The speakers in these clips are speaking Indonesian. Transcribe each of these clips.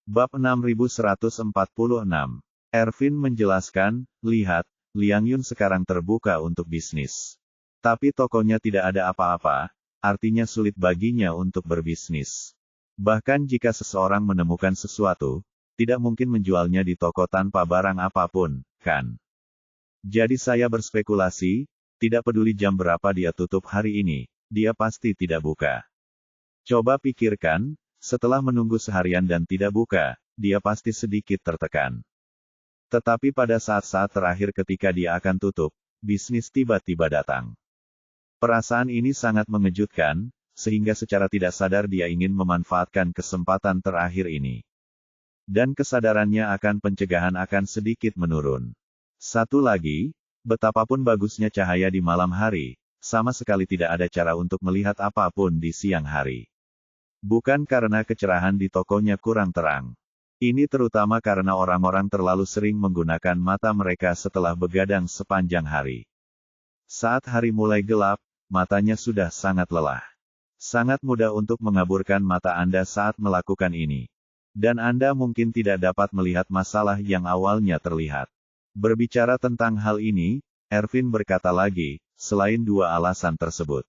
Bab 6146. Ervin menjelaskan, lihat, Liang Yun sekarang terbuka untuk bisnis. Tapi tokonya tidak ada apa-apa, artinya sulit baginya untuk berbisnis. Bahkan jika seseorang menemukan sesuatu, tidak mungkin menjualnya di toko tanpa barang apapun, kan? Jadi saya berspekulasi, tidak peduli jam berapa dia tutup hari ini, dia pasti tidak buka. Coba pikirkan, setelah menunggu seharian dan tidak buka, dia pasti sedikit tertekan. Tetapi pada saat-saat terakhir ketika dia akan tutup, bisnis tiba-tiba datang. Perasaan ini sangat mengejutkan, sehingga secara tidak sadar dia ingin memanfaatkan kesempatan terakhir ini. Dan kesadarannya akan pencegahan akan sedikit menurun. Satu lagi, betapapun bagusnya cahaya di malam hari, sama sekali tidak ada cara untuk melihat apapun di siang hari. Bukan karena kecerahan di tokonya kurang terang. Ini terutama karena orang-orang terlalu sering menggunakan mata mereka setelah begadang sepanjang hari. Saat hari mulai gelap, matanya sudah sangat lelah. Sangat mudah untuk mengaburkan mata Anda saat melakukan ini. Dan Anda mungkin tidak dapat melihat masalah yang awalnya terlihat. Berbicara tentang hal ini, Ervin berkata lagi, selain dua alasan tersebut.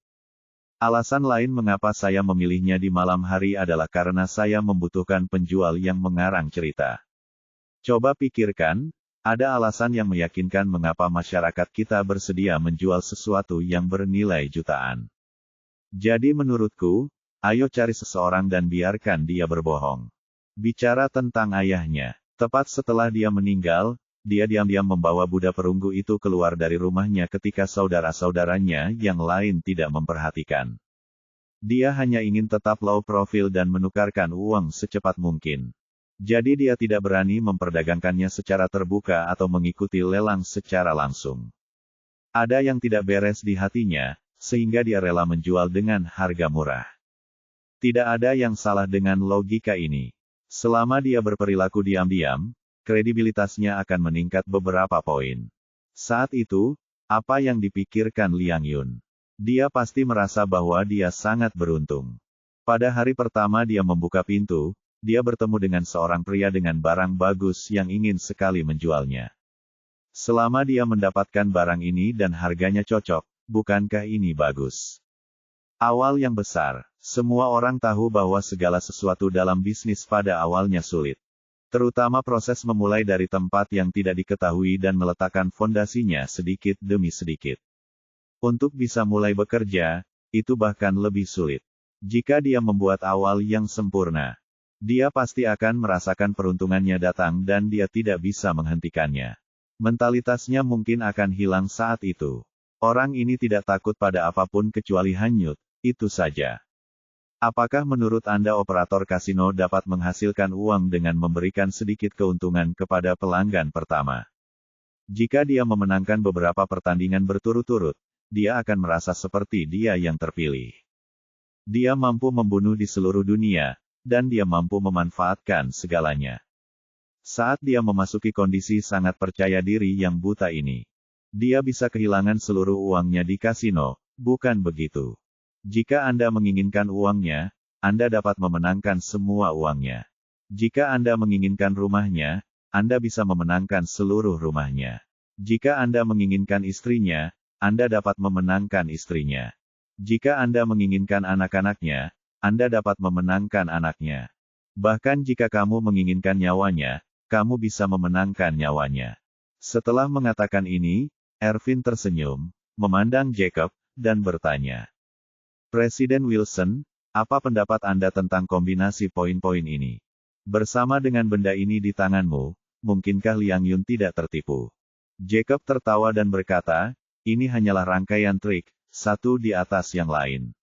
Alasan lain mengapa saya memilihnya di malam hari adalah karena saya membutuhkan penjual yang mengarang cerita. Coba pikirkan, ada alasan yang meyakinkan mengapa masyarakat kita bersedia menjual sesuatu yang bernilai jutaan. Jadi menurutku, ayo cari seseorang dan biarkan dia berbohong. Bicara tentang ayahnya, tepat setelah dia meninggal, dia diam-diam membawa Buddha perunggu itu keluar dari rumahnya ketika saudara-saudaranya yang lain tidak memperhatikan. Dia hanya ingin tetap low profile dan menukarkan uang secepat mungkin. Jadi dia tidak berani memperdagangkannya secara terbuka atau mengikuti lelang secara langsung. Ada yang tidak beres di hatinya, sehingga dia rela menjual dengan harga murah. Tidak ada yang salah dengan logika ini. Selama dia berperilaku diam-diam, kredibilitasnya akan meningkat beberapa poin. Saat itu, apa yang dipikirkan Liang Yun? Dia pasti merasa bahwa dia sangat beruntung. Pada hari pertama dia membuka pintu, dia bertemu dengan seorang pria dengan barang bagus yang ingin sekali menjualnya. Selama dia mendapatkan barang ini dan harganya cocok, bukankah ini bagus? Awal yang besar, semua orang tahu bahwa segala sesuatu dalam bisnis pada awalnya sulit. Terutama proses memulai dari tempat yang tidak diketahui dan meletakkan fondasinya sedikit demi sedikit. Untuk bisa mulai bekerja, itu bahkan lebih sulit. Jika dia membuat awal yang sempurna, dia pasti akan merasakan peruntungannya datang dan dia tidak bisa menghentikannya. Mentalitasnya mungkin akan hilang saat itu. Orang ini tidak takut pada apapun kecuali hanyut, itu saja. Apakah menurut Anda operator kasino dapat menghasilkan uang dengan memberikan sedikit keuntungan kepada pelanggan pertama? Jika dia memenangkan beberapa pertandingan berturut-turut, dia akan merasa seperti dia yang terpilih. Dia mampu membunuh di seluruh dunia, dan dia mampu memanfaatkan segalanya. Saat dia memasuki kondisi sangat percaya diri yang buta ini, dia bisa kehilangan seluruh uangnya di kasino, bukan begitu? Jika Anda menginginkan uangnya, Anda dapat memenangkan semua uangnya. Jika Anda menginginkan rumahnya, Anda bisa memenangkan seluruh rumahnya. Jika Anda menginginkan istrinya, Anda dapat memenangkan istrinya. Jika Anda menginginkan anak-anaknya, Anda dapat memenangkan anaknya. Bahkan jika kamu menginginkan nyawanya, kamu bisa memenangkan nyawanya. Setelah mengatakan ini, Ervin tersenyum, memandang Jacob, dan bertanya. Presiden Wilson, apa pendapat Anda tentang kombinasi poin-poin ini? Bersama dengan benda ini di tanganmu, mungkinkah Liang Yun tidak tertipu? Jacob tertawa dan berkata, ini hanyalah rangkaian trik, satu di atas yang lain.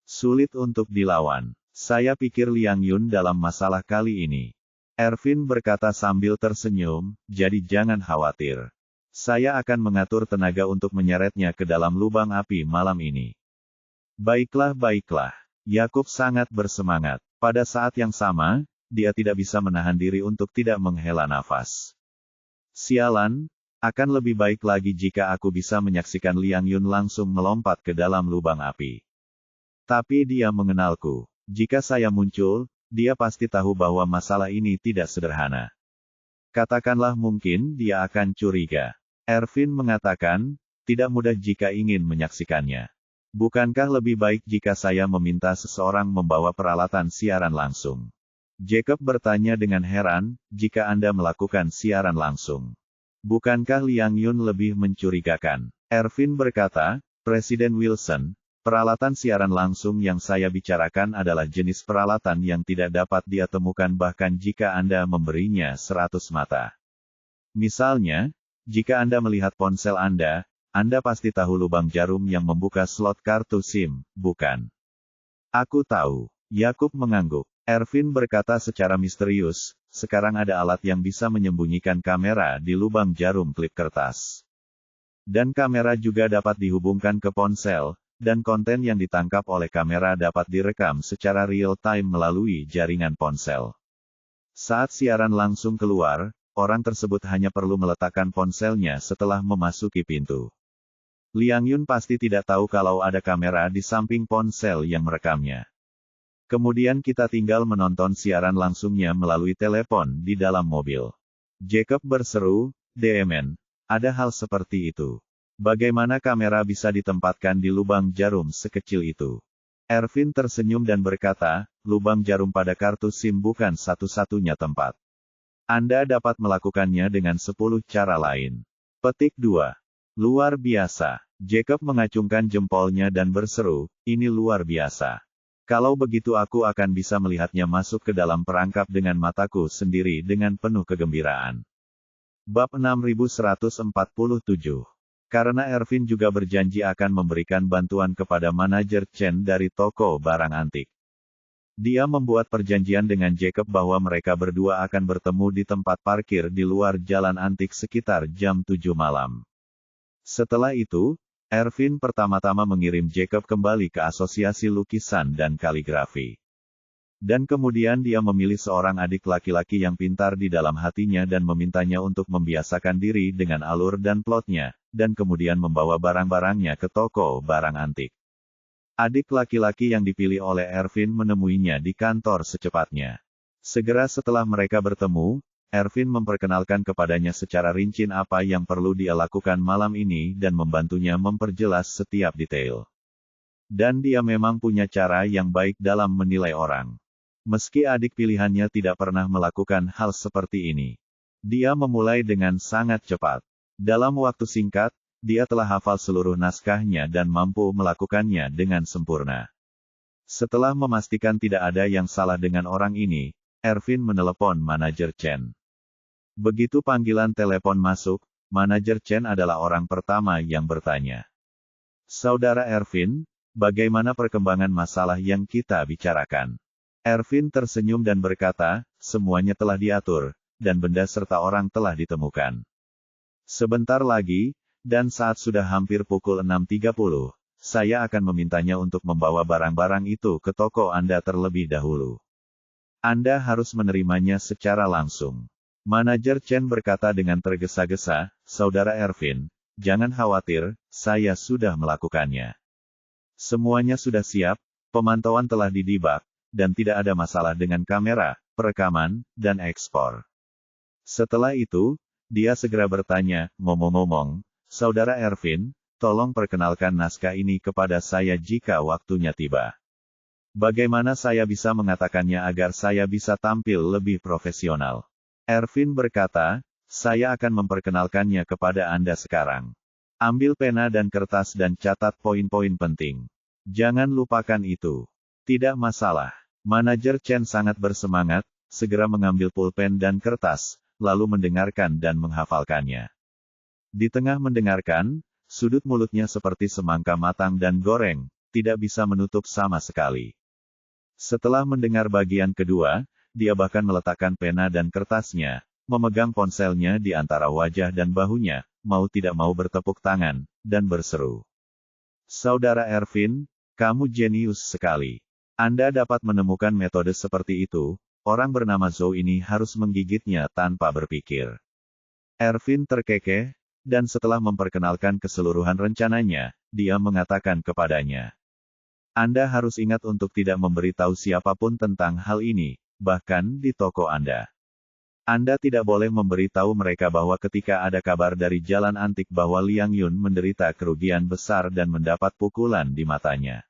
Sulit untuk dilawan. Saya pikir Liang Yun dalam masalah kali ini. Ervin berkata sambil tersenyum, jadi jangan khawatir. Saya akan mengatur tenaga untuk menyeretnya ke dalam lubang api malam ini. Baiklah, baiklah. Yakub sangat bersemangat. Pada saat yang sama, dia tidak bisa menahan diri untuk tidak menghela nafas. Sialan, akan lebih baik lagi jika aku bisa menyaksikan Liang Yun langsung melompat ke dalam lubang api. Tapi dia mengenalku. Jika saya muncul, dia pasti tahu bahwa masalah ini tidak sederhana. Katakanlah mungkin dia akan curiga. Ervin mengatakan, tidak mudah jika ingin menyaksikannya. Bukankah lebih baik jika saya meminta seseorang membawa peralatan siaran langsung? Jacob bertanya dengan heran, jika Anda melakukan siaran langsung. Bukankah Liang Yun lebih mencurigakan? Ervin berkata, Presiden Wilson, peralatan siaran langsung yang saya bicarakan adalah jenis peralatan yang tidak dapat dia temukan bahkan jika Anda memberinya 100 mata. Misalnya, jika Anda melihat ponsel Anda pasti tahu lubang jarum yang membuka slot kartu SIM, bukan? Aku tahu. Yakub mengangguk. Ervin berkata secara misterius, sekarang ada alat yang bisa menyembunyikan kamera di lubang jarum klip kertas. Dan kamera juga dapat dihubungkan ke ponsel, dan konten yang ditangkap oleh kamera dapat direkam secara real-time melalui jaringan ponsel. Saat siaran langsung keluar, orang tersebut hanya perlu meletakkan ponselnya setelah memasuki pintu. Liang Yun pasti tidak tahu kalau ada kamera di samping ponsel yang merekamnya. Kemudian kita tinggal menonton siaran langsungnya melalui telepon di dalam mobil. Jacob berseru, "Demen, ada hal seperti itu. Bagaimana kamera bisa ditempatkan di lubang jarum sekecil itu?" Ervin tersenyum dan berkata, lubang jarum pada kartu SIM bukan satu-satunya tempat. Anda dapat melakukannya dengan 10 cara lain. Petik 2. Luar biasa. Jacob mengacungkan jempolnya dan berseru, ini luar biasa. Kalau begitu aku akan bisa melihatnya masuk ke dalam perangkap dengan mataku sendiri dengan penuh kegembiraan. Bab 6147. Karena Ervin juga berjanji akan memberikan bantuan kepada manajer Chen dari toko barang antik. Dia membuat perjanjian dengan Jacob bahwa mereka berdua akan bertemu di tempat parkir di luar jalan antik sekitar jam 7 malam. Setelah itu, Ervin pertama-tama mengirim Jacob kembali ke Asosiasi Lukisan dan Kaligrafi. Dan kemudian dia memilih seorang adik laki-laki yang pintar di dalam hatinya dan memintanya untuk membiasakan diri dengan alur dan plotnya, dan kemudian membawa barang-barangnya ke toko barang antik. Adik laki-laki yang dipilih oleh Ervin menemuinya di kantor secepatnya. Segera setelah mereka bertemu, Ervin memperkenalkan kepadanya secara rinci apa yang perlu dia lakukan malam ini dan membantunya memperjelas setiap detail. Dan dia memang punya cara yang baik dalam menilai orang. Meski adik pilihannya tidak pernah melakukan hal seperti ini. Dia memulai dengan sangat cepat. Dalam waktu singkat, dia telah hafal seluruh naskahnya dan mampu melakukannya dengan sempurna. Setelah memastikan tidak ada yang salah dengan orang ini, Ervin menelepon manajer Chen. Begitu panggilan telepon masuk, manajer Chen adalah orang pertama yang bertanya. Saudara Ervin, bagaimana perkembangan masalah yang kita bicarakan? Ervin tersenyum dan berkata, semuanya telah diatur, dan benda serta orang telah ditemukan. Sebentar lagi, dan saat sudah hampir pukul 6.30, saya akan memintanya untuk membawa barang-barang itu ke toko Anda terlebih dahulu. Anda harus menerimanya secara langsung. Manajer Chen berkata dengan tergesa-gesa, Saudara Ervin, jangan khawatir, saya sudah melakukannya. Semuanya sudah siap, pemantauan telah didibak, dan tidak ada masalah dengan kamera, perekaman, dan ekspor. Setelah itu, dia segera bertanya, ngomong-ngomong, Saudara Ervin, tolong perkenalkan naskah ini kepada saya jika waktunya tiba. Bagaimana saya bisa mengatakannya agar saya bisa tampil lebih profesional? Ervin berkata, saya akan memperkenalkannya kepada Anda sekarang. Ambil pena dan kertas dan catat poin-poin penting. Jangan lupakan itu. Tidak masalah. Manajer Chen sangat bersemangat, segera mengambil pulpen dan kertas, lalu mendengarkan dan menghafalkannya. Di tengah mendengarkan, sudut mulutnya seperti semangka matang dan goreng, tidak bisa menutup sama sekali. Setelah mendengar bagian kedua, dia bahkan meletakkan pena dan kertasnya, memegang ponselnya di antara wajah dan bahunya, mau tidak mau bertepuk tangan, dan berseru. Saudara Ervin, kamu jenius sekali. Anda dapat menemukan metode seperti itu, orang bernama Zhou ini harus menggigitnya tanpa berpikir. Ervin terkekeh, dan setelah memperkenalkan keseluruhan rencananya, dia mengatakan kepadanya. Anda harus ingat untuk tidak memberitahu siapapun tentang hal ini, bahkan di toko Anda. Anda tidak boleh memberitahu mereka bahwa ketika ada kabar dari jalan antik bahwa Liang Yun menderita kerugian besar dan mendapat pukulan di matanya.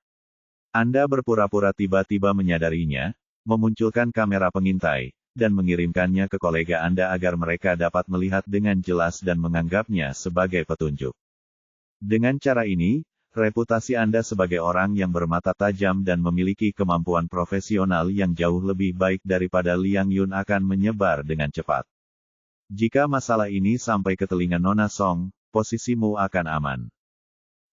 Anda berpura-pura tiba-tiba menyadarinya, memunculkan kamera pengintai, dan mengirimkannya ke kolega Anda agar mereka dapat melihat dengan jelas dan menganggapnya sebagai petunjuk. Dengan cara ini, reputasi Anda sebagai orang yang bermata tajam dan memiliki kemampuan profesional yang jauh lebih baik daripada Liang Yun akan menyebar dengan cepat. Jika masalah ini sampai ke telinga Nona Song, posisimu akan aman.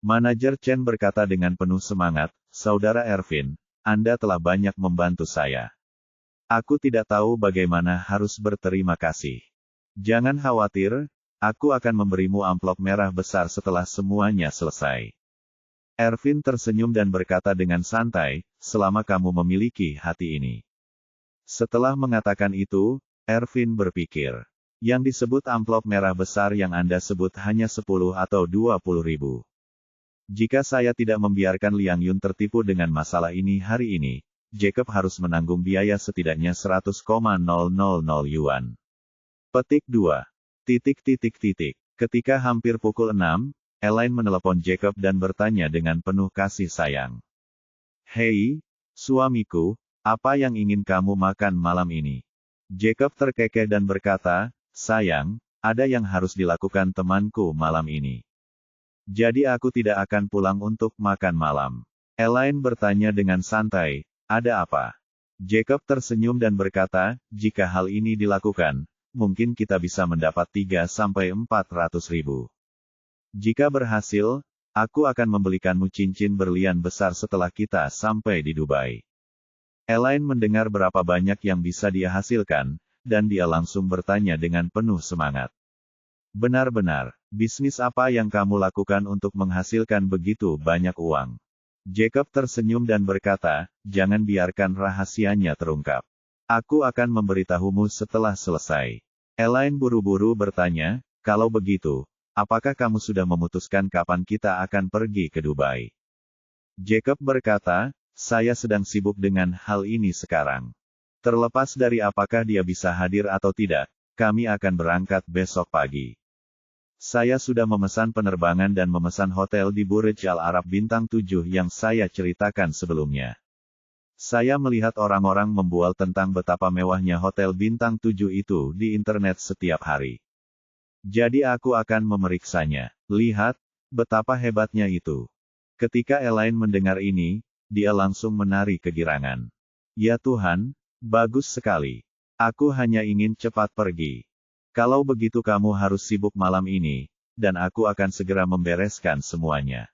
Manajer Chen berkata dengan penuh semangat, Saudara Ervin, Anda telah banyak membantu saya. Aku tidak tahu bagaimana harus berterima kasih. Jangan khawatir, aku akan memberimu amplop merah besar setelah semuanya selesai. Ervin tersenyum dan berkata dengan santai, selama kamu memiliki hati ini. Setelah mengatakan itu, Ervin berpikir, yang disebut amplop merah besar yang Anda sebut hanya 10 atau 20 ribu. Jika saya tidak membiarkan Liang Yun tertipu dengan masalah ini hari ini, Jacob harus menanggung biaya setidaknya 100,000 yuan. Petik 2. Ketika hampir pukul 6, Elaine menelepon Jacob dan bertanya dengan penuh kasih sayang. Hei, suamiku, apa yang ingin kamu makan malam ini? Jacob terkekeh dan berkata, sayang, ada yang harus dilakukan temanku malam ini. Jadi aku tidak akan pulang untuk makan malam. Elaine bertanya dengan santai, ada apa? Jacob tersenyum dan berkata, jika hal ini dilakukan, mungkin kita bisa mendapat 3-400 ribu. Jika berhasil, aku akan membelikanmu cincin berlian besar setelah kita sampai di Dubai. Elaine mendengar berapa banyak yang bisa dia hasilkan, dan dia langsung bertanya dengan penuh semangat. Benar-benar, bisnis apa yang kamu lakukan untuk menghasilkan begitu banyak uang? Jacob tersenyum dan berkata, jangan biarkan rahasianya terungkap. Aku akan memberitahumu setelah selesai. Elaine buru-buru bertanya, kalau begitu, apakah kamu sudah memutuskan kapan kita akan pergi ke Dubai? Jacob berkata, saya sedang sibuk dengan hal ini sekarang. Terlepas dari apakah dia bisa hadir atau tidak, kami akan berangkat besok pagi. Saya sudah memesan penerbangan dan memesan hotel di Burj Al Arab Bintang 7 yang saya ceritakan sebelumnya. Saya melihat orang-orang membual tentang betapa mewahnya hotel Bintang 7 itu di internet setiap hari. Jadi aku akan memeriksanya. Lihat, betapa hebatnya itu. Ketika Elaine mendengar ini, dia langsung menari kegirangan. Ya Tuhan, bagus sekali. Aku hanya ingin cepat pergi. Kalau begitu kamu harus sibuk malam ini, dan aku akan segera membereskan semuanya.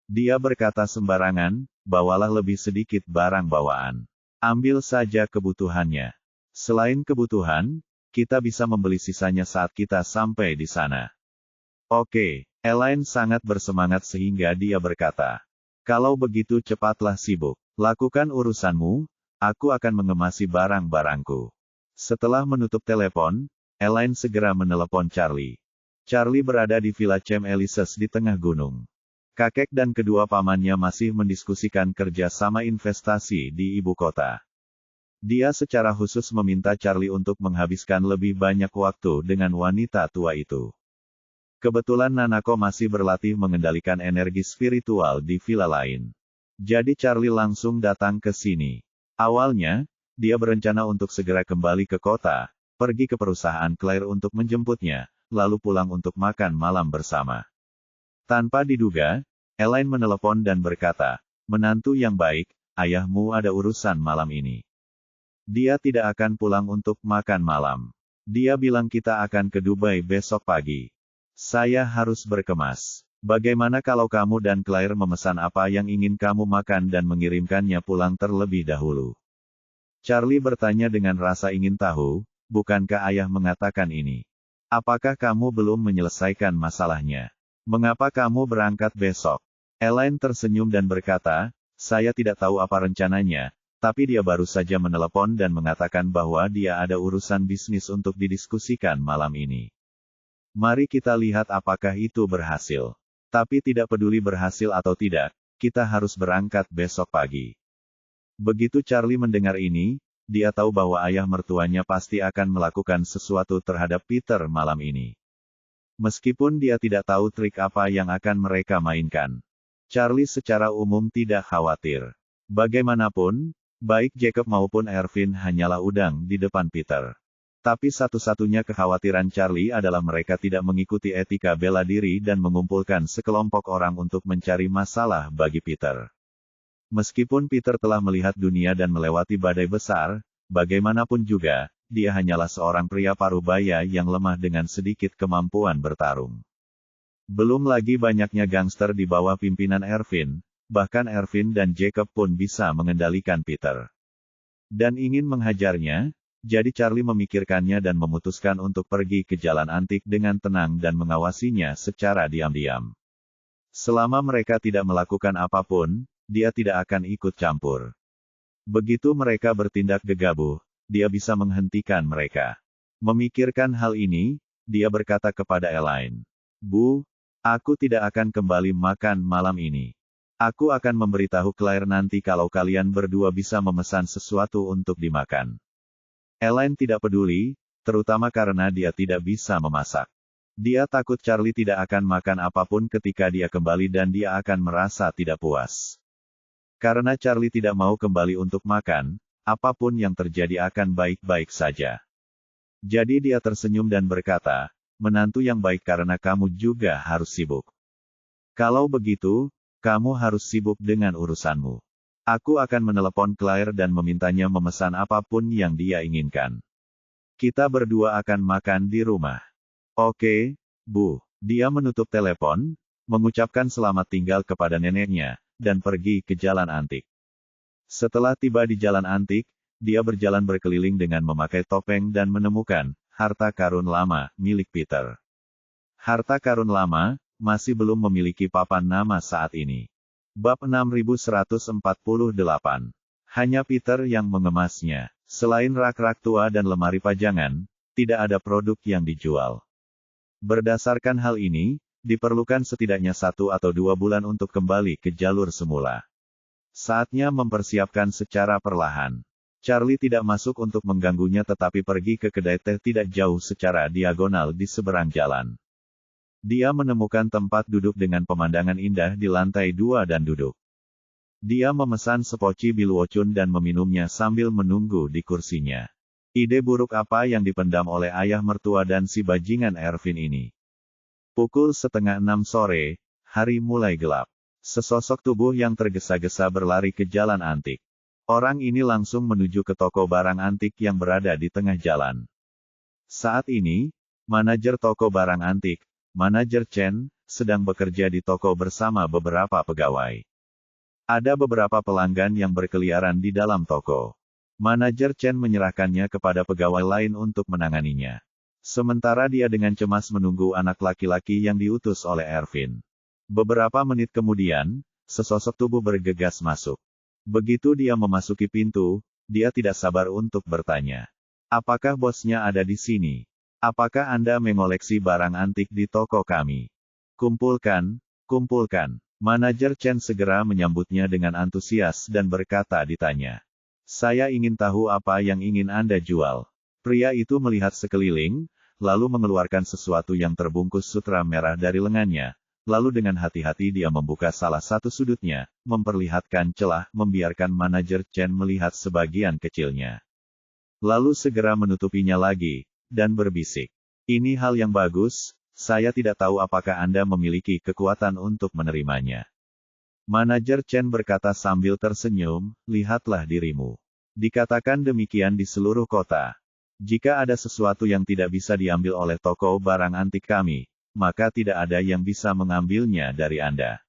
Dia berkata sembarangan, bawalah lebih sedikit barang bawaan. Ambil saja kebutuhannya. Selain kebutuhan, kita bisa membeli sisanya saat kita sampai di sana. Oke, Elaine sangat bersemangat sehingga dia berkata, kalau begitu cepatlah sibuk, lakukan urusanmu, aku akan mengemasi barang-barangku. Setelah menutup telepon, Elaine segera menelepon Charlie. Charlie berada di Villa Chem Elises di tengah gunung. Kakek dan kedua pamannya masih mendiskusikan kerjasama investasi di ibu kota. Dia secara khusus meminta Charlie untuk menghabiskan lebih banyak waktu dengan wanita tua itu. Kebetulan Nanako masih berlatih mengendalikan energi spiritual di villa lain. Jadi Charlie langsung datang ke sini. Awalnya, dia berencana untuk segera kembali ke kota, pergi ke perusahaan Claire untuk menjemputnya, lalu pulang untuk makan malam bersama. Tanpa diduga, Elaine menelepon dan berkata, menantu yang baik, ayahmu ada urusan malam ini. Dia tidak akan pulang untuk makan malam. Dia bilang kita akan ke Dubai besok pagi. Saya harus berkemas. Bagaimana kalau kamu dan Claire memesan apa yang ingin kamu makan dan mengirimkannya pulang terlebih dahulu? Charlie bertanya dengan rasa ingin tahu, bukankah ayah mengatakan ini? Apakah kamu belum menyelesaikan masalahnya? Mengapa kamu berangkat besok? Elaine tersenyum dan berkata, saya tidak tahu apa rencananya, tapi dia baru saja menelepon dan mengatakan bahwa dia ada urusan bisnis untuk didiskusikan malam ini. Mari kita lihat apakah itu berhasil. Tapi tidak peduli berhasil atau tidak, kita harus berangkat besok pagi. Begitu Charlie mendengar ini, dia tahu bahwa ayah mertuanya pasti akan melakukan sesuatu terhadap Peter malam ini. Meskipun dia tidak tahu trik apa yang akan mereka mainkan. Charlie secara umum tidak khawatir. Bagaimanapun, baik Jacob maupun Ervin hanyalah udang di depan Peter. Tapi satu-satunya kekhawatiran Charlie adalah mereka tidak mengikuti etika bela diri dan mengumpulkan sekelompok orang untuk mencari masalah bagi Peter. Meskipun Peter telah melihat dunia dan melewati badai besar, bagaimanapun juga, dia hanyalah seorang pria parubaya yang lemah dengan sedikit kemampuan bertarung. Belum lagi banyaknya gangster di bawah pimpinan Ervin, bahkan Ervin dan Jacob pun bisa mengendalikan Peter. Dan ingin menghajarnya, jadi Charlie memikirkannya dan memutuskan untuk pergi ke jalan antik dengan tenang dan mengawasinya secara diam-diam. Selama mereka tidak melakukan apapun, dia tidak akan ikut campur. Begitu mereka bertindak gegabah, dia bisa menghentikan mereka. Memikirkan hal ini, dia berkata kepada Elaine, "Bu, aku tidak akan kembali makan malam ini. Aku akan memberitahu Claire nanti kalau kalian berdua bisa memesan sesuatu untuk dimakan." Elaine tidak peduli, terutama karena dia tidak bisa memasak. Dia takut Charlie tidak akan makan apapun ketika dia kembali dan dia akan merasa tidak puas. Karena Charlie tidak mau kembali untuk makan, apapun yang terjadi akan baik-baik saja. Jadi dia tersenyum dan berkata, "Menantu yang baik karena kamu juga harus sibuk. Kalau begitu, kamu harus sibuk dengan urusanmu. Aku akan menelepon Claire dan memintanya memesan apapun yang dia inginkan. Kita berdua akan makan di rumah." "Oke, Bu." Dia menutup telepon, mengucapkan selamat tinggal kepada neneknya, dan pergi ke jalan antik. Setelah tiba di jalan antik, dia berjalan berkeliling dengan memakai topeng dan menemukan harta karun lama milik Peter. Harta karun lama masih belum memiliki papan nama saat ini. Bab 6148. Hanya Peter yang mengemasnya. Selain rak-rak tua dan lemari pajangan, tidak ada produk yang dijual. Berdasarkan hal ini, diperlukan setidaknya 1 atau 2 bulan untuk kembali ke jalur semula. Saatnya mempersiapkan secara perlahan. Charlie tidak masuk untuk mengganggunya tetapi pergi ke kedai teh tidak jauh secara diagonal di seberang jalan. Dia menemukan tempat duduk dengan pemandangan indah di lantai 2 dan duduk. Dia memesan sepoci bilwocun dan meminumnya sambil menunggu di kursinya. Ide buruk apa yang dipendam oleh ayah mertua dan si bajingan Ervin ini? Pukul 5:30 sore, hari mulai gelap. Sesosok tubuh yang tergesa-gesa berlari ke jalan antik. Orang ini langsung menuju ke toko barang antik yang berada di tengah jalan. Saat ini, manajer toko barang antik, Manajer Chen, sedang bekerja di toko bersama beberapa pegawai. Ada beberapa pelanggan yang berkeliaran di dalam toko. Manajer Chen menyerahkannya kepada pegawai lain untuk menanganinya. Sementara dia dengan cemas menunggu anak laki-laki yang diutus oleh Ervin. Beberapa menit kemudian, sesosok tubuh bergegas masuk. Begitu dia memasuki pintu, dia tidak sabar untuk bertanya. "Apakah bosnya ada di sini? Apakah Anda mengoleksi barang antik di toko kami?" "Kumpulkan, kumpulkan." Manajer Chen segera menyambutnya dengan antusias dan berkata ditanya. "Saya ingin tahu apa yang ingin Anda jual." Pria itu melihat sekeliling, lalu mengeluarkan sesuatu yang terbungkus sutra merah dari lengannya. Lalu dengan hati-hati dia membuka salah satu sudutnya, memperlihatkan celah, membiarkan manajer Chen melihat sebagian kecilnya. Lalu segera menutupinya lagi, dan berbisik. "Ini hal yang bagus, saya tidak tahu apakah Anda memiliki kekuatan untuk menerimanya." Manajer Chen berkata sambil tersenyum, "Lihatlah dirimu. Dikatakan demikian di seluruh kota. Jika ada sesuatu yang tidak bisa diambil oleh toko barang antik kami, maka tidak ada yang bisa mengambilnya dari Anda."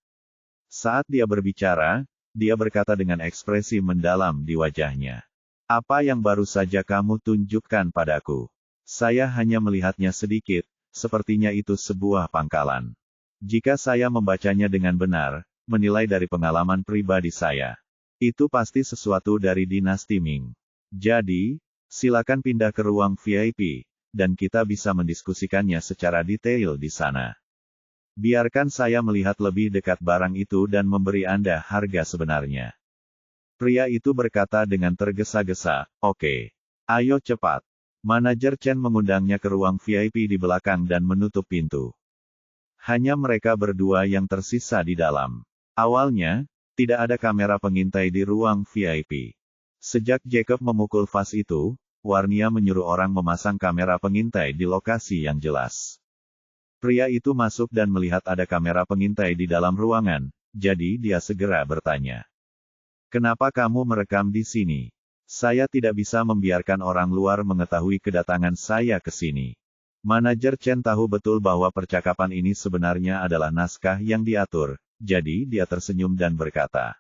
Saat dia berbicara, dia berkata dengan ekspresi mendalam di wajahnya. "Apa yang baru saja kamu tunjukkan padaku? Saya hanya melihatnya sedikit, sepertinya itu sebuah pangkalan. Jika saya membacanya dengan benar, menilai dari pengalaman pribadi saya, itu pasti sesuatu dari dinasti Ming. Jadi, silakan pindah ke ruang VIP, dan kita bisa mendiskusikannya secara detail di sana." Biarkan saya melihat lebih dekat barang itu dan memberi Anda harga sebenarnya. Pria itu berkata dengan tergesa-gesa, "Oke. Ayo cepat." Manajer Chen mengundangnya ke ruang VIP di belakang dan menutup pintu. Hanya mereka berdua yang tersisa di dalam. Awalnya, tidak ada kamera pengintai di ruang VIP. Sejak Jacob memukul vas itu, Warnia menyuruh orang memasang kamera pengintai di lokasi yang jelas. Pria itu masuk dan melihat ada kamera pengintai di dalam ruangan, jadi dia segera bertanya. "Kenapa kamu merekam di sini? Saya tidak bisa membiarkan orang luar mengetahui kedatangan saya ke sini." Manajer Chen tahu betul bahwa percakapan ini sebenarnya adalah naskah yang diatur, jadi dia tersenyum dan berkata,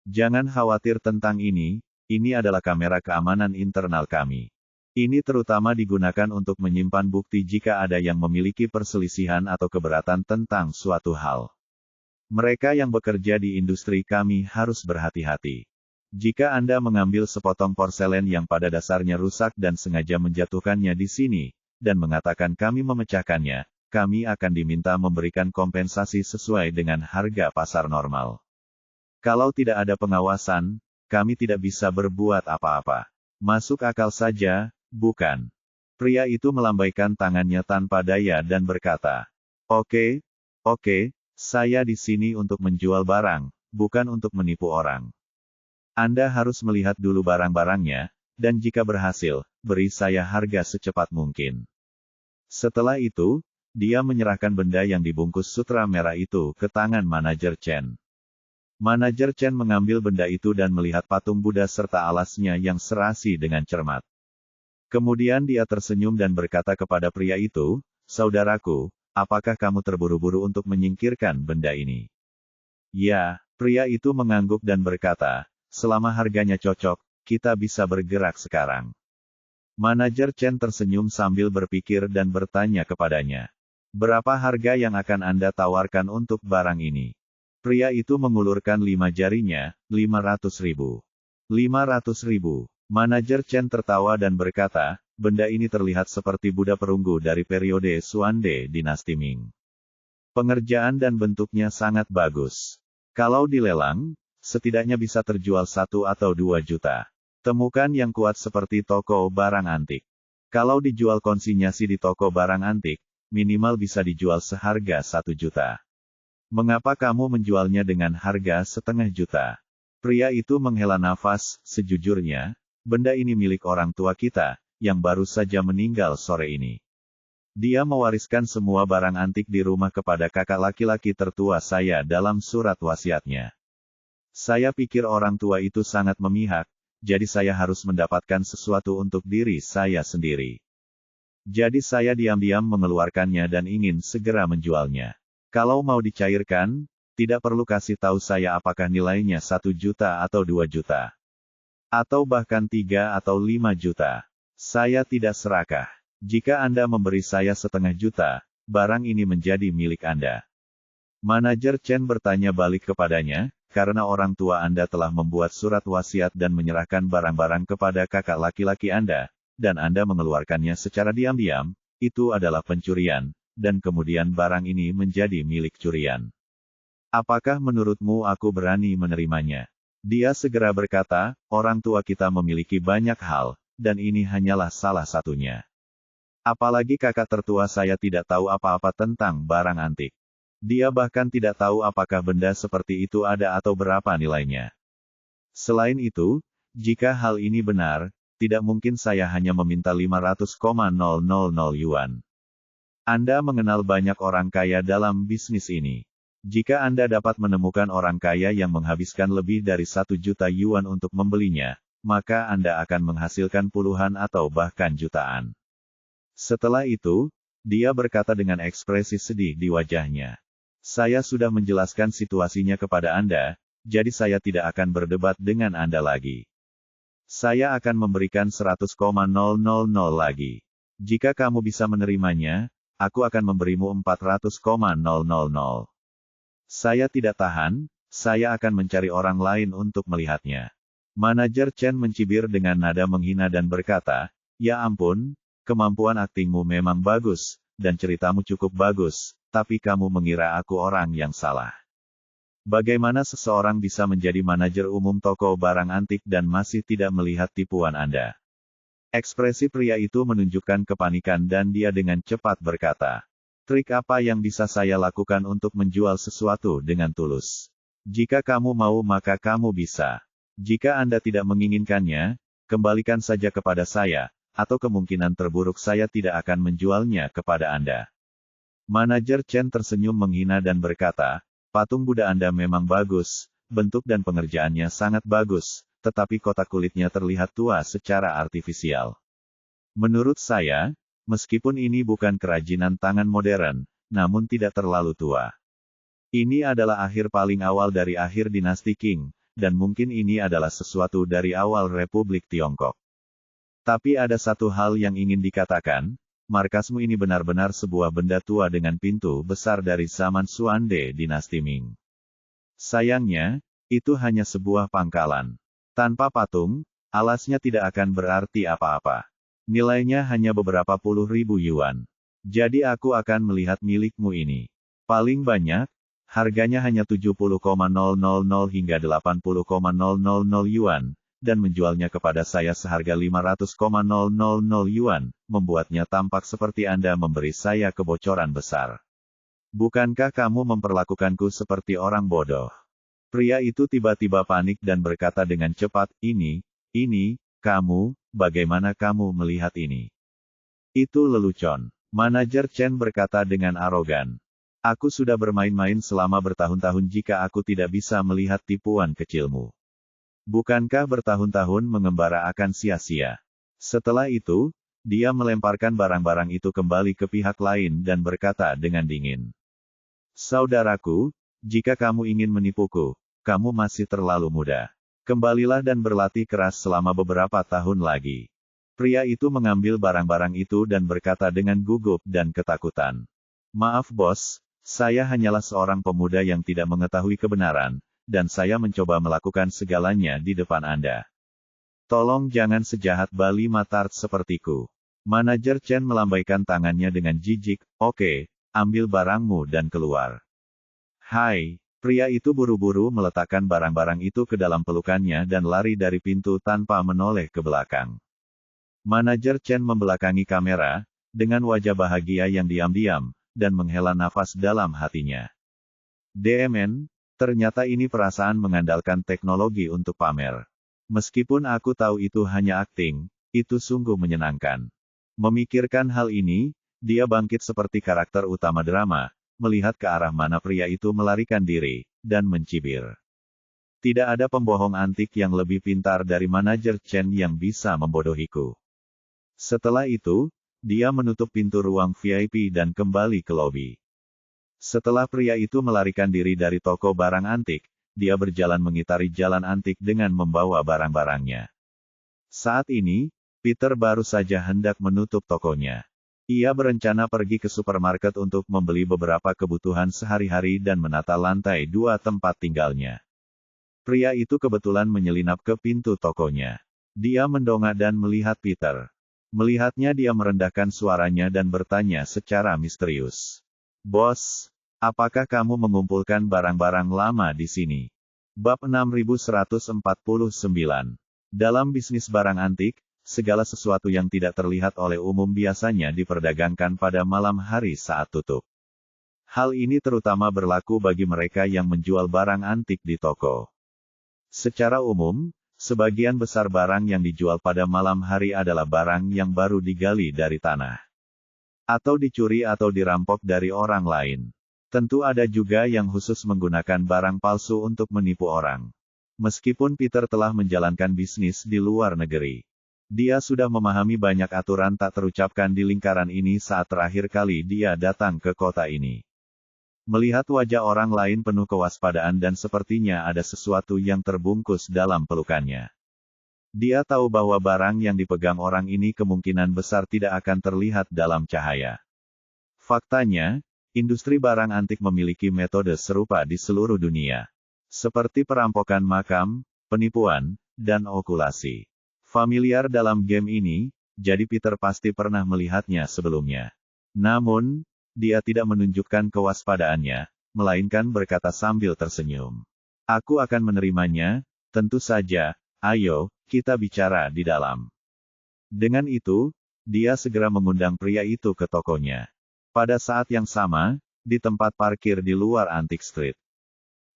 "Jangan khawatir tentang ini adalah kamera keamanan internal kami. Ini terutama digunakan untuk menyimpan bukti jika ada yang memiliki perselisihan atau keberatan tentang suatu hal. Mereka yang bekerja di industri kami harus berhati-hati. Jika Anda mengambil sepotong porselen yang pada dasarnya rusak dan sengaja menjatuhkannya di sini, dan mengatakan kami memecahkannya, kami akan diminta memberikan kompensasi sesuai dengan harga pasar normal. Kalau tidak ada pengawasan, kami tidak bisa berbuat apa-apa. Masuk akal saja, bukan?" Pria itu melambaikan tangannya tanpa daya dan berkata, Oke, saya di sini untuk menjual barang, bukan untuk menipu orang. Anda harus melihat dulu barang-barangnya, dan jika berhasil, beri saya harga secepat mungkin." Setelah itu, dia menyerahkan benda yang dibungkus sutra merah itu ke tangan manajer Chen. Manajer Chen mengambil benda itu dan melihat patung Buddha serta alasnya yang serasi dengan cermat. Kemudian dia tersenyum dan berkata kepada pria itu, "Saudaraku, apakah kamu terburu-buru untuk menyingkirkan benda ini?" "Ya," pria itu mengangguk dan berkata, "selama harganya cocok, kita bisa bergerak sekarang." Manajer Chen tersenyum sambil berpikir dan bertanya kepadanya, "Berapa harga yang akan Anda tawarkan untuk barang ini?" Pria itu mengulurkan 5 jarinya, 500.000. 500.000. Manajer Chen tertawa dan berkata, "Benda ini terlihat seperti Buddha perunggu dari periode Xuande dinasti Ming. Pengerjaan dan bentuknya sangat bagus. Kalau dilelang, setidaknya bisa terjual 1 atau 2 juta. Temukan yang kuat seperti toko barang antik. Kalau dijual konsinyasi di toko barang antik, minimal bisa dijual seharga 1 juta. Mengapa kamu menjualnya dengan harga 0,5 juta?" Pria itu menghela nafas, "Sejujurnya, benda ini milik orang tua kita, yang baru saja meninggal sore ini. Dia mewariskan semua barang antik di rumah kepada kakak laki-laki tertua saya dalam surat wasiatnya. Saya pikir orang tua itu sangat memihak, jadi saya harus mendapatkan sesuatu untuk diri saya sendiri. Jadi saya diam-diam mengeluarkannya dan ingin segera menjualnya. Kalau mau dicairkan, tidak perlu kasih tahu saya apakah nilainya 1 juta atau 2 juta. Atau bahkan 3 atau 5 juta. Saya tidak serakah. Jika Anda memberi saya 0,5 juta, barang ini menjadi milik Anda." Manajer Chen bertanya balik kepadanya, "Karena orang tua Anda telah membuat surat wasiat dan menyerahkan barang-barang kepada kakak laki-laki Anda, dan Anda mengeluarkannya secara diam-diam, itu adalah pencurian, dan kemudian barang ini menjadi milik curian. Apakah menurutmu aku berani menerimanya?" Dia segera berkata, "Orang tua kita memiliki banyak hal, dan ini hanyalah salah satunya. Apalagi kakak tertua saya tidak tahu apa-apa tentang barang antik. Dia bahkan tidak tahu apakah benda seperti itu ada atau berapa nilainya. Selain itu, jika hal ini benar, tidak mungkin saya hanya meminta 500,000 yuan. Anda mengenal banyak orang kaya dalam bisnis ini. Jika Anda dapat menemukan orang kaya yang menghabiskan lebih dari 1 juta yuan untuk membelinya, maka Anda akan menghasilkan puluhan atau bahkan jutaan." Setelah itu, dia berkata dengan ekspresi sedih di wajahnya, "Saya sudah menjelaskan situasinya kepada Anda, jadi saya tidak akan berdebat dengan Anda lagi. Saya akan memberikan 100,000 lagi. Jika kamu bisa menerimanya, aku akan memberimu 400,000. Saya tidak tahan, saya akan mencari orang lain untuk melihatnya." Manajer Chen mencibir dengan nada menghina dan berkata, "Ya ampun, kemampuan aktingmu memang bagus, dan ceritamu cukup bagus, tapi kamu mengira aku orang yang salah. Bagaimana seseorang bisa menjadi manajer umum toko barang antik dan masih tidak melihat tipuan Anda? Ekspresi pria itu menunjukkan kepanikan dan dia dengan cepat berkata, trik apa yang bisa saya lakukan untuk menjual sesuatu dengan tulus? Jika kamu mau maka kamu bisa. Jika Anda tidak menginginkannya, kembalikan saja kepada saya, atau kemungkinan terburuk saya tidak akan menjualnya kepada Anda. Manajer Chen tersenyum menghina dan berkata, patung Buddha Anda memang bagus, bentuk dan pengerjaannya sangat bagus, tetapi kotak kulitnya terlihat tua secara artifisial. Menurut saya, meskipun ini bukan kerajinan tangan modern, namun tidak terlalu tua. Ini adalah akhir paling awal dari akhir dinasti Qing, dan mungkin ini adalah sesuatu dari awal Republik Tiongkok. Tapi ada satu hal yang ingin dikatakan, markasmu ini benar-benar sebuah benda tua dengan pintu besar dari zaman Xuande dinasti Ming. Sayangnya, itu hanya sebuah pangkalan. Tanpa patung, alasnya tidak akan berarti apa-apa. Nilainya hanya beberapa puluh ribu yuan. Jadi aku akan melihat milikmu ini. Paling banyak, harganya hanya 70,000 hingga 80,000 yuan, dan menjualnya kepada saya seharga 500,000 yuan, membuatnya tampak seperti Anda memberi saya kebocoran besar. Bukankah kamu memperlakukanku seperti orang bodoh? Pria itu tiba-tiba panik dan berkata dengan cepat, ini, kamu, bagaimana kamu melihat ini? Itu lelucon. Manajer Chen berkata dengan arogan. Aku sudah bermain-main selama bertahun-tahun jika aku tidak bisa melihat tipuan kecilmu. Bukankah bertahun-tahun mengembara akan sia-sia? Setelah itu, dia melemparkan barang-barang itu kembali ke pihak lain dan berkata dengan dingin. Saudaraku, jika kamu ingin menipuku, kamu masih terlalu muda. Kembalilah dan berlatih keras selama beberapa tahun lagi. Pria itu mengambil barang-barang itu dan berkata dengan gugup dan ketakutan. Maaf bos, saya hanyalah seorang pemuda yang tidak mengetahui kebenaran, dan saya mencoba melakukan segalanya di depan Anda. Tolong jangan sejahat Bali Matart sepertiku. Manajer Chen melambaikan tangannya dengan jijik, oke, ambil barangmu dan keluar. Hai. Pria itu buru-buru meletakkan barang-barang itu ke dalam pelukannya dan lari dari pintu tanpa menoleh ke belakang. Manajer Chen membelakangi kamera, dengan wajah bahagia yang diam-diam, dan menghela nafas dalam hatinya. DMN, ternyata ini perasaan mengandalkan teknologi untuk pamer. Meskipun aku tahu itu hanya akting, itu sungguh menyenangkan. Memikirkan hal ini, dia bangkit seperti karakter utama drama, melihat ke arah mana pria itu melarikan diri, dan mencibir. Tidak ada pembohong antik yang lebih pintar dari manajer Chen yang bisa membodohiku. Setelah itu, dia menutup pintu ruang VIP dan kembali ke lobi. Setelah pria itu melarikan diri dari toko barang antik, dia berjalan mengitari jalan antik dengan membawa barang-barangnya. Saat ini, Peter baru saja hendak menutup tokonya. Ia berencana pergi ke supermarket untuk membeli beberapa kebutuhan sehari-hari dan menata lantai 2 tempat tinggalnya. Pria itu kebetulan menyelinap ke pintu tokonya. Dia mendongak dan melihat Peter. Melihatnya dia merendahkan suaranya dan bertanya secara misterius. Bos, apakah kamu mengumpulkan barang-barang lama di sini? Bab 6149. Dalam bisnis barang antik, segala sesuatu yang tidak terlihat oleh umum biasanya diperdagangkan pada malam hari saat tutup. Hal ini terutama berlaku bagi mereka yang menjual barang antik di toko. Secara umum, sebagian besar barang yang dijual pada malam hari adalah barang yang baru digali dari tanah. Atau dicuri atau dirampok dari orang lain. Tentu ada juga yang khusus menggunakan barang palsu untuk menipu orang. Meskipun Peter telah menjalankan bisnis di luar negeri, dia sudah memahami banyak aturan tak terucapkan di lingkaran ini saat terakhir kali dia datang ke kota ini. Melihat wajah orang lain penuh kewaspadaan dan sepertinya ada sesuatu yang terbungkus dalam pelukannya. Dia tahu bahwa barang yang dipegang orang ini kemungkinan besar tidak akan terlihat dalam cahaya. Faktanya, industri barang antik memiliki metode serupa di seluruh dunia. Seperti perampokan makam, penipuan, dan okulasi. Familiar dalam game ini, jadi Peter pasti pernah melihatnya sebelumnya. Namun, dia tidak menunjukkan kewaspadaannya, melainkan berkata sambil tersenyum. Aku akan menerimanya, tentu saja, ayo, kita bicara di dalam. Dengan itu, dia segera mengundang pria itu ke tokonya. Pada saat yang sama, di tempat parkir di luar Antique Street,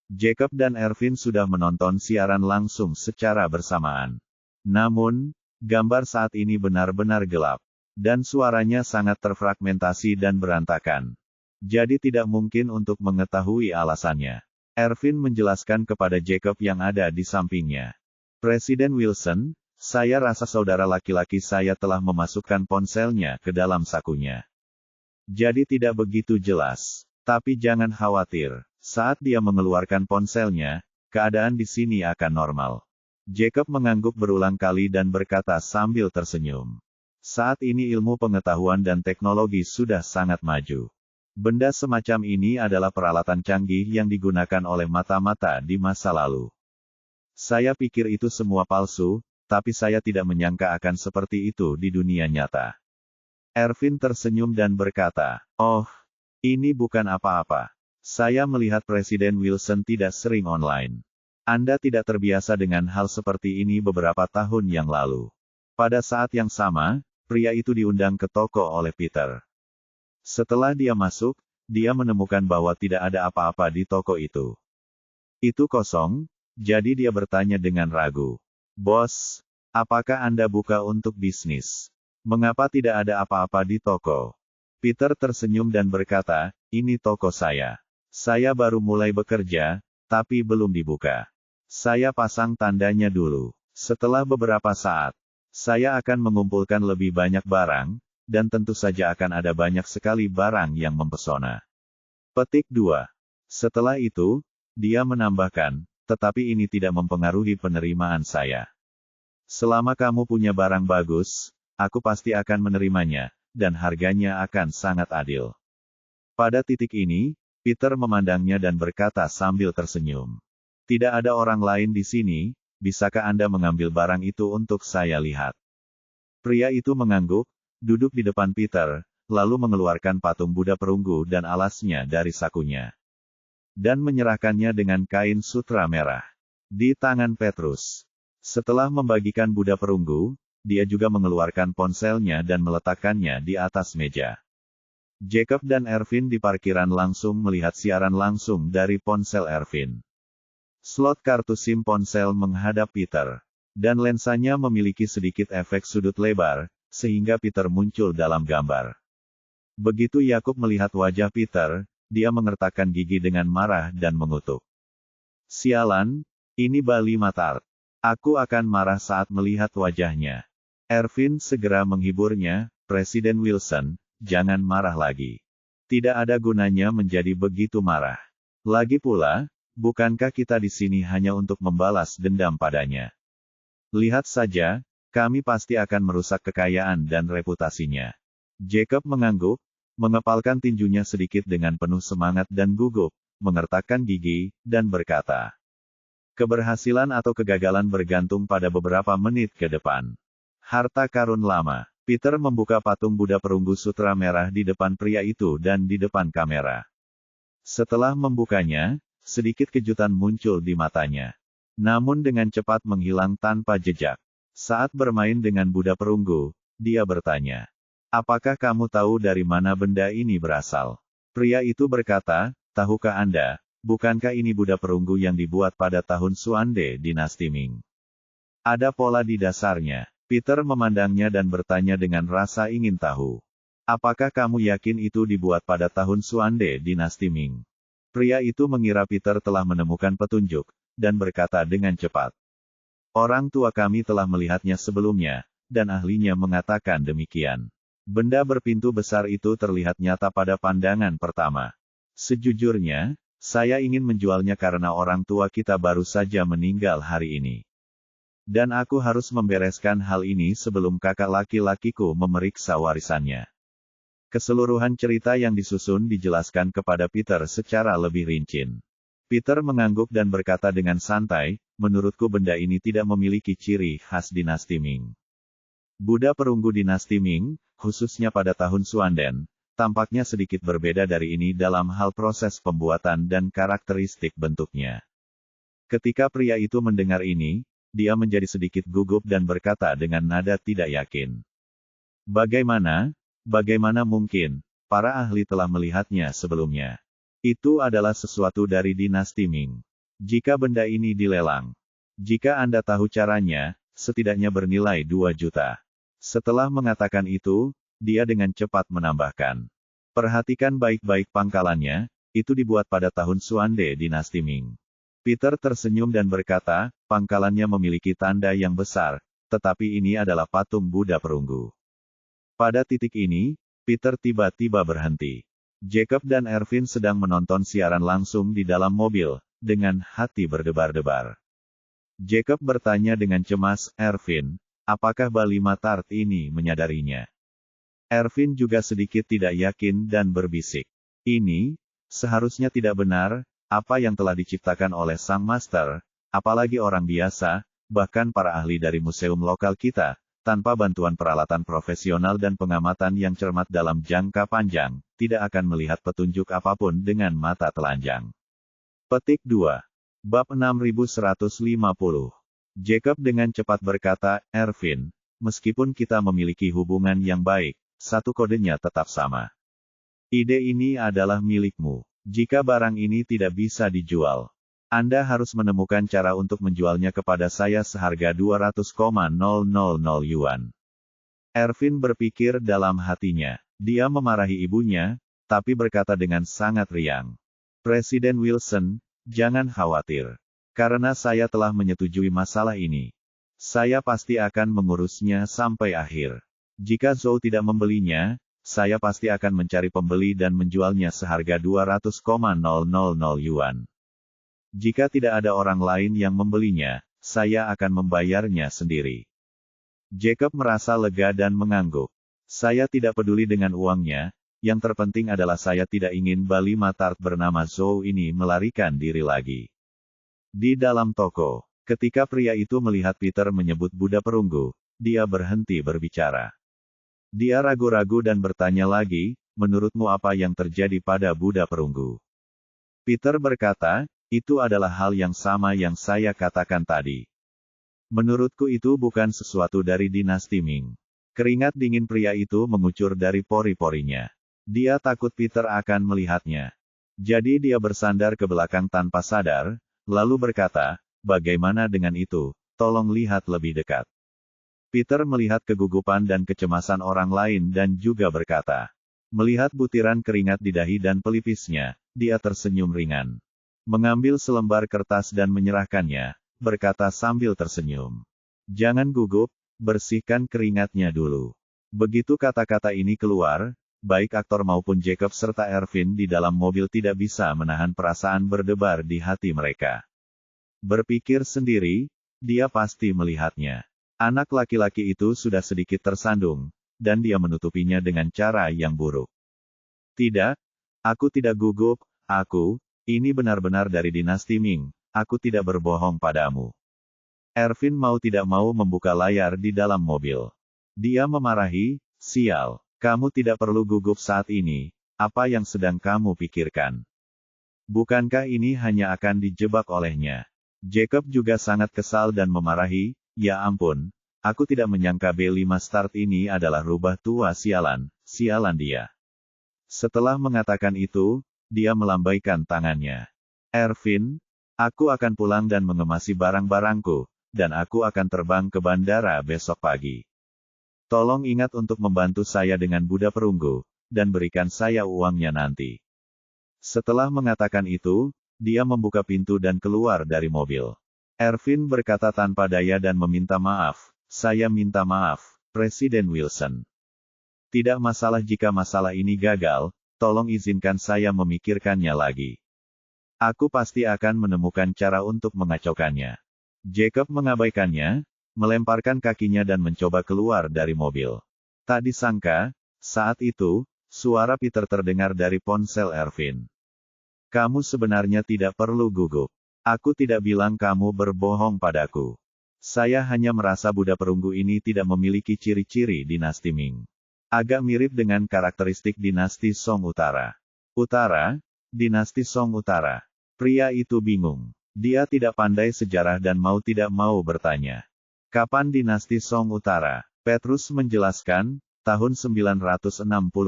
Jacob dan Ervin sudah menonton siaran langsung secara bersamaan. Namun, gambar saat ini benar-benar gelap, dan suaranya sangat terfragmentasi dan berantakan. Jadi tidak mungkin untuk mengetahui alasannya. Ervin menjelaskan kepada Jacob yang ada di sampingnya. Presiden Wilson, saya rasa saudara laki-laki saya telah memasukkan ponselnya ke dalam sakunya. Jadi tidak begitu jelas. Tapi jangan khawatir, saat dia mengeluarkan ponselnya, keadaan di sini akan normal. Jacob mengangguk berulang kali dan berkata sambil tersenyum. Saat ini ilmu pengetahuan dan teknologi sudah sangat maju. Benda semacam ini adalah peralatan canggih yang digunakan oleh mata-mata di masa lalu. Saya pikir itu semua palsu, tapi saya tidak menyangka akan seperti itu di dunia nyata. Ervin tersenyum dan berkata, oh, ini bukan apa-apa. Saya melihat Presiden Wilson tidak sering online. Anda tidak terbiasa dengan hal seperti ini beberapa tahun yang lalu. Pada saat yang sama, pria itu diundang ke toko oleh Peter. Setelah dia masuk, dia menemukan bahwa tidak ada apa-apa di toko itu. Itu kosong, jadi dia bertanya dengan ragu. Bos, apakah Anda buka untuk bisnis? Mengapa tidak ada apa-apa di toko? Peter tersenyum dan berkata, ini toko saya. Saya baru mulai bekerja, tapi belum dibuka. Saya pasang tandanya dulu. Setelah beberapa saat, saya akan mengumpulkan lebih banyak barang, dan tentu saja akan ada banyak sekali barang yang mempesona. Petik 2. Setelah itu, dia menambahkan, tetapi ini tidak mempengaruhi penerimaan saya. Selama kamu punya barang bagus, aku pasti akan menerimanya, dan harganya akan sangat adil. Pada titik ini, Peter memandangnya dan berkata sambil tersenyum. Tidak ada orang lain di sini, bisakah Anda mengambil barang itu untuk saya lihat? Pria itu mengangguk, duduk di depan Peter, lalu mengeluarkan patung Buddha perunggu dan alasnya dari sakunya. Dan menyerahkannya dengan kain sutra merah di tangan Petrus. Setelah membagikan Buddha perunggu, dia juga mengeluarkan ponselnya dan meletakkannya di atas meja. Jacob dan Ervin di parkiran langsung melihat siaran langsung dari ponsel Ervin. Slot kartu SIM ponsel menghadap Peter, dan lensanya memiliki sedikit efek sudut lebar, sehingga Peter muncul dalam gambar. Begitu Yakub melihat wajah Peter, dia mengertakkan gigi dengan marah dan mengutuk. Sialan, ini Bali Matart. Aku akan marah saat melihat wajahnya. Ervin segera menghiburnya, Presiden Wilson, jangan marah lagi. Tidak ada gunanya menjadi begitu marah. Lagi pula, bukankah kita di sini hanya untuk membalas dendam padanya? Lihat saja, kami pasti akan merusak kekayaan dan reputasinya. Jacob mengangguk, mengepalkan tinjunya sedikit dengan penuh semangat dan gugup, mengertakkan gigi, dan berkata, keberhasilan atau kegagalan bergantung pada beberapa menit ke depan. Harta karun lama. Peter membuka patung Buddha perunggu sutra merah di depan pria itu dan di depan kamera. Setelah membukanya, sedikit kejutan muncul di matanya. Namun dengan cepat menghilang tanpa jejak. Saat bermain dengan Buddha perunggu, dia bertanya, apakah kamu tahu dari mana benda ini berasal? Pria itu berkata, tahukah Anda, bukankah ini Buddha perunggu yang dibuat pada tahun Xuande dinasti Ming? Ada pola di dasarnya. Peter memandangnya dan bertanya dengan rasa ingin tahu. Apakah kamu yakin itu dibuat pada tahun Xuande dinasti Ming? Pria itu mengira Peter telah menemukan petunjuk, dan berkata dengan cepat. Orang tua kami telah melihatnya sebelumnya, dan ahlinya mengatakan demikian. Benda berpintu besar itu terlihat nyata pada pandangan pertama. Sejujurnya, saya ingin menjualnya karena orang tua kita baru saja meninggal hari ini. Dan aku harus membereskan hal ini sebelum kakak laki-lakiku memeriksa warisannya. Keseluruhan cerita yang disusun dijelaskan kepada Peter secara lebih rinci. Peter mengangguk dan berkata dengan santai, menurutku benda ini tidak memiliki ciri khas dinasti Ming. Buddha perunggu dinasti Ming, khususnya pada tahun Xuanden, tampaknya sedikit berbeda dari ini dalam hal proses pembuatan dan karakteristik bentuknya. Ketika pria itu mendengar ini, dia menjadi sedikit gugup dan berkata dengan nada tidak yakin. Bagaimana? Bagaimana mungkin? Para ahli telah melihatnya sebelumnya. Itu adalah sesuatu dari dinasti Ming. Jika benda ini dilelang, jika Anda tahu caranya, setidaknya bernilai 2 juta. Setelah mengatakan itu, dia dengan cepat menambahkan. Perhatikan baik-baik pangkalannya, itu dibuat pada tahun Xuande dinasti Ming. Peter tersenyum dan berkata, pangkalannya memiliki tanda yang besar, tetapi ini adalah patung Buddha perunggu. Pada titik ini, Peter tiba-tiba berhenti. Jacob dan Ervin sedang menonton siaran langsung di dalam mobil, dengan hati berdebar-debar. Jacob bertanya dengan cemas, Ervin, apakah Balima Tart ini menyadarinya? Ervin juga sedikit tidak yakin dan berbisik. Ini, seharusnya tidak benar, apa yang telah diciptakan oleh Sang Master, apalagi orang biasa, bahkan para ahli dari museum lokal kita, tanpa bantuan peralatan profesional dan pengamatan yang cermat dalam jangka panjang, tidak akan melihat petunjuk apapun dengan mata telanjang. Petik 2. Bab 6150. Jacob dengan cepat berkata, Ervin, meskipun kita memiliki hubungan yang baik, satu kodenya tetap sama. Ide ini adalah milikmu. Jika barang ini tidak bisa dijual, Anda harus menemukan cara untuk menjualnya kepada saya seharga 200,000 yuan. Ervin berpikir dalam hatinya. Dia memarahi ibunya, tapi berkata dengan sangat riang. Presiden Wilson, jangan khawatir. Karena saya telah menyetujui masalah ini. Saya pasti akan mengurusnya sampai akhir. Jika Zhou tidak membelinya, saya pasti akan mencari pembeli dan menjualnya seharga 200,000 yuan. Jika tidak ada orang lain yang membelinya, saya akan membayarnya sendiri. Jacob merasa lega dan mengangguk. Saya tidak peduli dengan uangnya, yang terpenting adalah saya tidak ingin Balima Tart bernama Zhou ini melarikan diri lagi. Di dalam toko, ketika pria itu melihat Peter menyebut Buddha perunggu, dia berhenti berbicara. Dia ragu-ragu dan bertanya lagi, menurutmu apa yang terjadi pada Buddha perunggu? Peter berkata, itu adalah hal yang sama yang saya katakan tadi. Menurutku itu bukan sesuatu dari dinasti Ming. Keringat dingin pria itu mengucur dari pori-porinya. Dia takut Peter akan melihatnya. Jadi dia bersandar ke belakang tanpa sadar, lalu berkata, bagaimana dengan itu, tolong lihat lebih dekat. Peter melihat kegugupan dan kecemasan orang lain dan juga berkata. Melihat butiran keringat di dahi dan pelipisnya, dia tersenyum ringan. Mengambil selembar kertas dan menyerahkannya, berkata sambil tersenyum. Jangan gugup, bersihkan keringatnya dulu. Begitu kata-kata ini keluar, baik aktor maupun Jacob serta Ervin di dalam mobil tidak bisa menahan perasaan berdebar di hati mereka. Berpikir sendiri, dia pasti melihatnya. Anak laki-laki itu sudah sedikit tersandung, dan dia menutupinya dengan cara yang buruk. Tidak, aku tidak gugup, ini benar-benar dari dinasti Ming, aku tidak berbohong padamu. Ervin mau tidak mau membuka layar di dalam mobil. Dia memarahi, sial, kamu tidak perlu gugup saat ini, apa yang sedang kamu pikirkan? Bukankah ini hanya akan dijebak olehnya? Jacob juga sangat kesal dan memarahi, ya ampun, aku tidak menyangka B5 Start ini adalah rubah tua sialan dia. Setelah mengatakan itu, dia melambaikan tangannya. Ervin, aku akan pulang dan mengemasi barang-barangku, dan aku akan terbang ke bandara besok pagi. Tolong ingat untuk membantu saya dengan Buddha perunggu, dan berikan saya uangnya nanti. Setelah mengatakan itu, dia membuka pintu dan keluar dari mobil. Ervin berkata tanpa daya dan meminta maaf, saya minta maaf, Presiden Wilson. Tidak masalah jika masalah ini gagal, tolong izinkan saya memikirkannya lagi. Aku pasti akan menemukan cara untuk mengacaukannya. Jacob mengabaikannya, melemparkan kakinya dan mencoba keluar dari mobil. Tak disangka, saat itu, suara Peter terdengar dari ponsel Ervin. Kamu sebenarnya tidak perlu gugup. Aku tidak bilang kamu berbohong padaku. Saya hanya merasa Buddha perunggu ini tidak memiliki ciri-ciri dinasti Ming. Agak mirip dengan karakteristik dinasti Song Utara. Utara, dinasti Song Utara. Pria itu bingung. Dia tidak pandai sejarah dan mau tidak mau bertanya. Kapan dinasti Song Utara? Petrus menjelaskan, tahun 960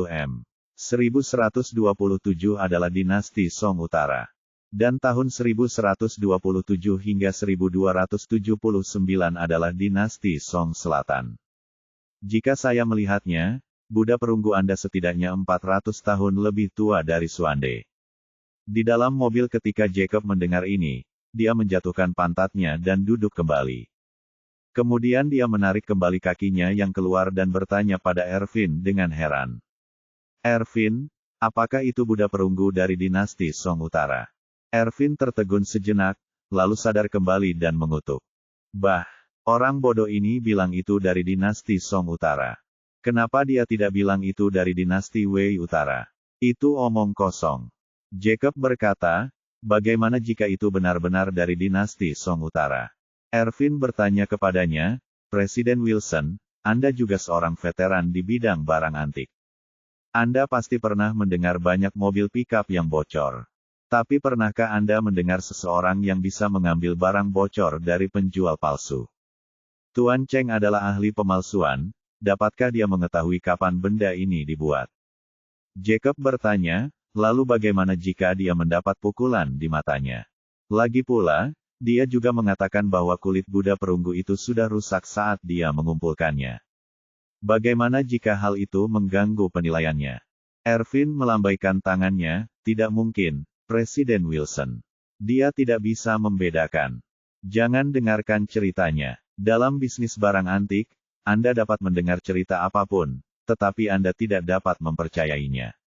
M. 1127 adalah dinasti Song Utara. Dan tahun 1127 hingga 1279 adalah dinasti Song Selatan. Jika saya melihatnya, Buddha perunggu Anda setidaknya 400 tahun lebih tua dari Suande. Di dalam mobil ketika Jacob mendengar ini, dia menjatuhkan pantatnya dan duduk kembali. Kemudian dia menarik kembali kakinya yang keluar dan bertanya pada Ervin dengan heran. Ervin, apakah itu Buddha perunggu dari dinasti Song Utara? Ervin tertegun sejenak, lalu sadar kembali dan mengutuk. Bah, orang bodoh ini bilang itu dari dinasti Song Utara. Kenapa dia tidak bilang itu dari dinasti Wei Utara? Itu omong kosong. Jacob berkata, bagaimana jika itu benar-benar dari dinasti Song Utara? Ervin bertanya kepadanya, Presiden Wilson, Anda juga seorang veteran di bidang barang antik. Anda pasti pernah mendengar banyak mobil pickup yang bocor. Tapi pernahkah Anda mendengar seseorang yang bisa mengambil barang bocor dari penjual palsu? Tuan Cheng adalah ahli pemalsuan. Dapatkah dia mengetahui kapan benda ini dibuat? Jacob bertanya, lalu bagaimana jika dia mendapat pukulan di matanya? Lagi pula, dia juga mengatakan bahwa kulit Buddha perunggu itu sudah rusak saat dia mengumpulkannya. Bagaimana jika hal itu mengganggu penilaiannya? Ervin melambaikan tangannya, tidak mungkin, Presiden Wilson. Dia tidak bisa membedakan. Jangan dengarkan ceritanya. Dalam bisnis barang antik, Anda dapat mendengar cerita apapun, tetapi Anda tidak dapat mempercayainya.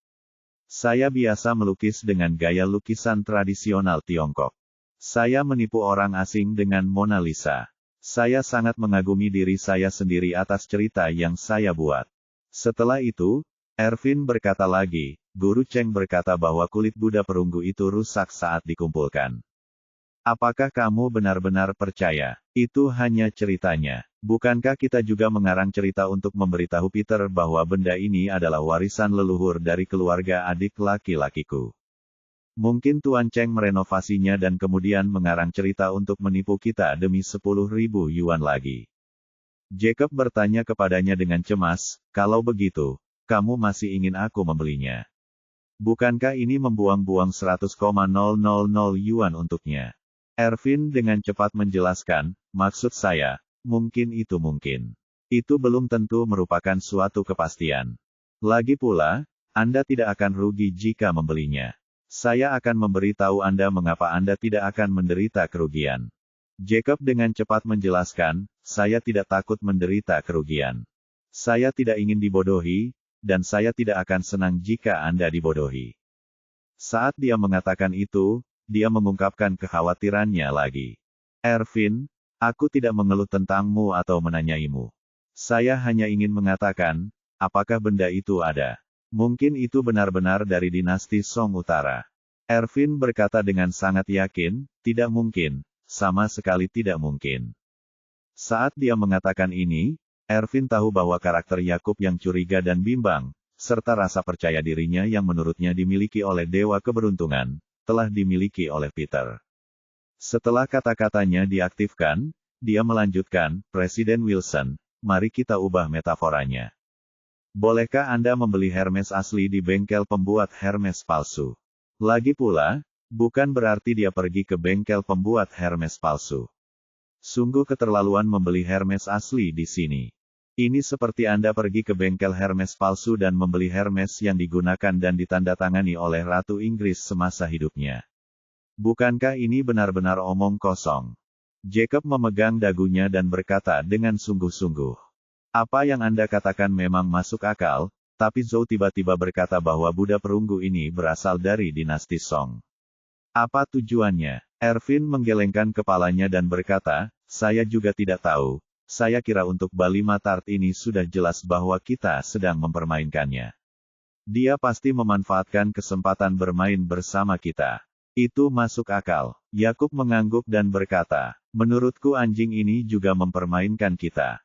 Saya biasa melukis dengan gaya lukisan tradisional Tiongkok. Saya menipu orang asing dengan Mona Lisa. Saya sangat mengagumi diri saya sendiri atas cerita yang saya buat. Setelah itu, Ervin berkata lagi, Guru Cheng berkata bahwa kulit Buddha perunggu itu rusak saat dikumpulkan. Apakah kamu benar-benar percaya? Itu hanya ceritanya. Bukankah kita juga mengarang cerita untuk memberitahu Peter bahwa benda ini adalah warisan leluhur dari keluarga adik laki-lakiku? Mungkin Tuan Cheng merenovasinya dan kemudian mengarang cerita untuk menipu kita demi 10.000 yuan lagi. Jacob bertanya kepadanya dengan cemas, kalau begitu, kamu masih ingin aku membelinya? Bukankah ini membuang-buang 100,000 yuan untuknya? Ervin dengan cepat menjelaskan, maksud saya, mungkin itu mungkin. Itu belum tentu merupakan suatu kepastian. Lagi pula, Anda tidak akan rugi jika membelinya. Saya akan memberitahu Anda mengapa Anda tidak akan menderita kerugian. Jacob dengan cepat menjelaskan, saya tidak takut menderita kerugian. Saya tidak ingin dibodohi, dan saya tidak akan senang jika Anda dibodohi. Saat dia mengatakan itu, dia mengungkapkan kekhawatirannya lagi. Ervin, aku tidak mengeluh tentangmu atau menanyaimu. Saya hanya ingin mengatakan, apakah benda itu ada? Mungkin itu benar-benar dari dinasti Song Utara. Ervin berkata dengan sangat yakin, tidak mungkin, sama sekali tidak mungkin. Saat dia mengatakan ini, Ervin tahu bahwa karakter Yakub yang curiga dan bimbang, serta rasa percaya dirinya yang menurutnya dimiliki oleh Dewa Keberuntungan, telah dimiliki oleh Peter. Setelah kata-katanya diaktifkan, dia melanjutkan, Presiden Wilson, mari kita ubah metaforanya. Bolehkah Anda membeli Hermes asli di bengkel pembuat Hermes palsu? Lagi pula, bukan berarti dia pergi ke bengkel pembuat Hermes palsu. Sungguh keterlaluan membeli Hermes asli di sini. Ini seperti Anda pergi ke bengkel Hermes palsu dan membeli Hermes yang digunakan dan ditandatangani oleh Ratu Inggris semasa hidupnya. Bukankah ini benar-benar omong kosong? Jacob memegang dagunya dan berkata dengan sungguh-sungguh. Apa yang Anda katakan memang masuk akal, tapi Zhou tiba-tiba berkata bahwa Buddha perunggu ini berasal dari dinasti Song. Apa tujuannya? Ervin menggelengkan kepalanya dan berkata, saya juga tidak tahu. Saya kira untuk Bali Matart ini sudah jelas bahwa kita sedang mempermainkannya. Dia pasti memanfaatkan kesempatan bermain bersama kita. Itu masuk akal. Yakub mengangguk dan berkata, menurutku anjing ini juga mempermainkan kita.